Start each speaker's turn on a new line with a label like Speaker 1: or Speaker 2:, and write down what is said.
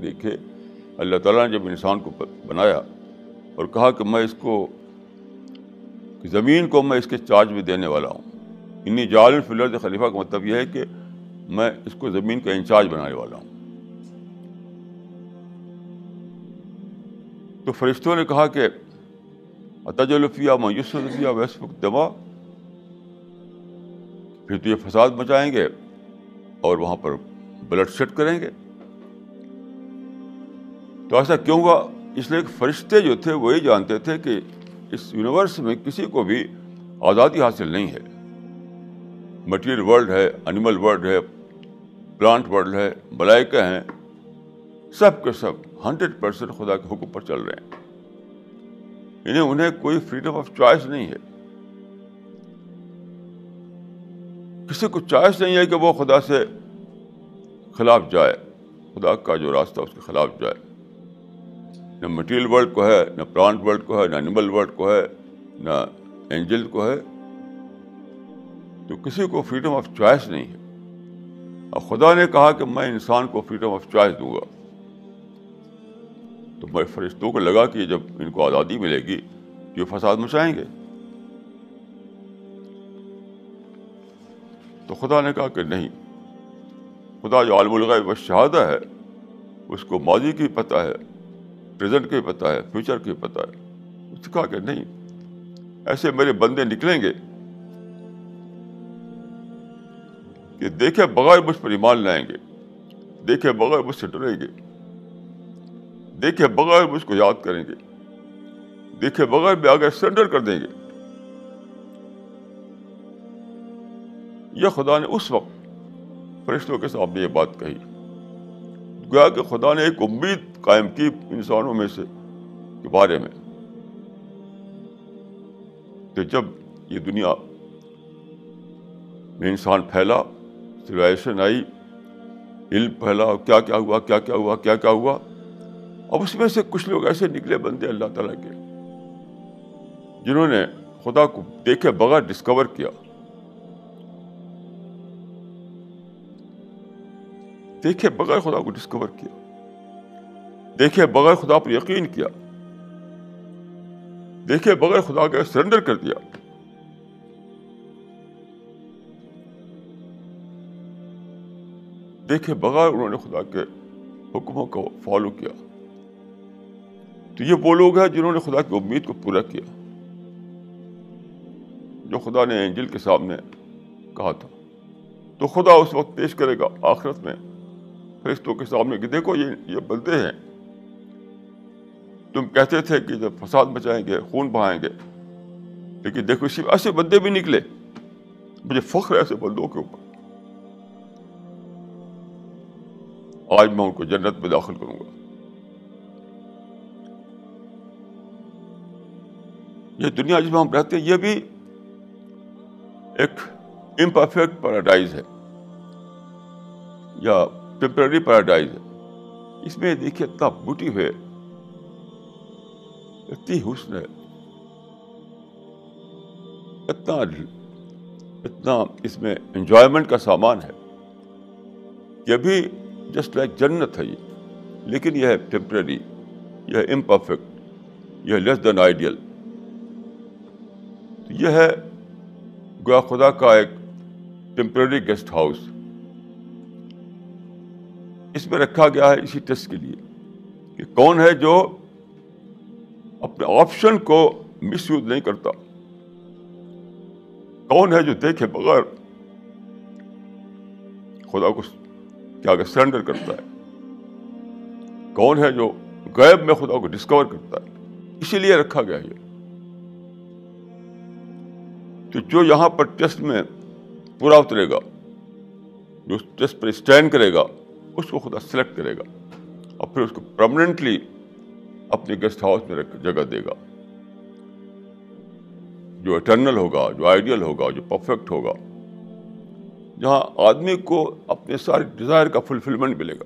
Speaker 1: دیکھے اللہ تعالیٰ نے جب انسان کو بنایا اور کہا کہ میں اس کو زمین کو میں اس کے چارج میں دینے والا ہوں. انی جاعل فی الارض خلیفہ کا مطلب یہ ہے کہ میں اس کو زمین کا انچارج بنانے والا ہوں. تو فرشتوں نے کہا کہ اتجعل فیہا من یفسد فیہا ویسفک الدماء، پھر تو یہ فساد مچائیں گے اور وہاں پر بلڈ شیڈ کریں گے. تو ایسا کیوں ہوا؟ اس لیے کہ فرشتے جو تھے وہی جانتے تھے کہ اس یونیورس میں کسی کو بھی آزادی حاصل نہیں ہے. مٹیریل ورلڈ ہے، اینیمل ورلڈ ہے، پلانٹ ورلڈ ہے، ملائکہ ہیں، سب کے سب 100% خدا کے حکم پر چل رہے ہیں. انہیں کوئی فریڈم آف چوائس نہیں ہے. کسی کو چوائس نہیں ہے کہ وہ خدا سے خلاف جائے، خدا کا جو راستہ اس کے خلاف جائے. نہ مٹیریل ورلڈ کو ہے، نہ پلانٹ ورلڈ کو ہے، نہ اینیمل ورلڈ کو ہے، نہ اینجل کو ہے. تو کسی کو فریڈم آف چوائس نہیں ہے. اور خدا نے کہا کہ میں انسان کو فریڈم آف چوائس دوں گا. تو میں فرشتوں کو لگا کہ جب ان کو آزادی ملے گی تو یہ فساد مچائیں گے. تو خدا نے کہا کہ نہیں. خدا جو عالم الغیب والشہادہ ہے اس کو ماضی کی پتہ ہے، پریزنٹ کی پتہ ہے، فیوچر کی پتہ ہے. اس نے کہا کہ نہیں، ایسے میرے بندے نکلیں گے کہ دیکھے بغیر مجھ پر ایمان لائیں گے، دیکھے بغیر مجھ سے ڈریں گے، دیکھے بغیر مجھ کو یاد کریں گے، دیکھے بغیر میں آگے سرنڈر کر دیں گے. یہ خدا نے اس وقت فرشتوں کے سامنے یہ بات کہی. گویا کہ خدا نے ایک امید قائم کی انسانوں میں سے کے بارے میں کہ جب یہ دنیا میں انسان پھیلا، سویلائزیشن آئی، علم پھیلا، کیا کیا ہوا کیا کیا ہوا کیا کیا ہوا. اب اس میں سے کچھ لوگ ایسے نکلے بندے اللہ تعالیٰ کے جنہوں نے خدا کو دیکھے بغیر ڈسکور کیا، دیکھے بغیر خدا کو ڈسکور کیا، دیکھے بغیر خدا پر یقین کیا، دیکھے بغیر خدا کا سرنڈر کر دیا. دیکھے بغیر انہوں نے خدا کے حکموں کو فالو کیا. تو یہ وہ لوگ ہیں جنہوں نے خدا کی امید کو پورا کیا جو خدا نے انجیل کے سامنے کہا تھا. تو خدا اس وقت پیش کرے گا آخرت میں فرشتوں کے سامنے کہ دیکھو یہ بندے ہیں، تم کہتے تھے کہ جب فساد مچائیں گے، خون بہائیں گے، لیکن دیکھو ایسے بندے بھی نکلے. مجھے فخر ہے ایسے بندوں کے اوپر. آج میں ان کو جنت میں داخل کروں گا. یہ دنیا جس میں ہم رہتے ہیں یہ بھی ایک امپرفیکٹ پیراڈائز ہے یا ٹیمپرری پیراڈائز ہے. اس میں دیکھیے اتنا بیوٹی ہے، اتنی حسن ہے، اتنا اس میں انجوائمنٹ کا سامان ہے. یہ بھی جسٹ لائک جنت ہے یہ، لیکن یہ ہے ٹیمپرری، یہ ہے امپرفیکٹ، یہ ہے لیس دین آئیڈیل. یہ ہے گویا خدا کا ایک ٹیمپرری گیسٹ ہاؤس. اس میں رکھا گیا ہے اسی ٹیسٹ کے لیے کہ کون ہے جو اپنے آپشن کو مس یوز نہیں کرتا، کون ہے جو دیکھے بغیر خدا کو کیا کہ سرنڈر کرتا ہے، کون ہے جو غیب میں خدا کو ڈسکور کرتا ہے. اسی لیے رکھا گیا یہ. تو جو یہاں پر ٹیسٹ میں پورا اترے گا، جو ٹیسٹ پر اسٹینڈ کرے گا، اس کو خدا سلیکٹ کرے گا اور پھر اس کو پرماننٹلی اپنے گیسٹ ہاؤس میں جگہ دے گا، جو اٹرنل ہوگا، جو آئیڈیل ہوگا، جو پرفیکٹ ہوگا، جہاں آدمی کو اپنے سارے ڈیزائر کا فلفلمنٹ ملے گا.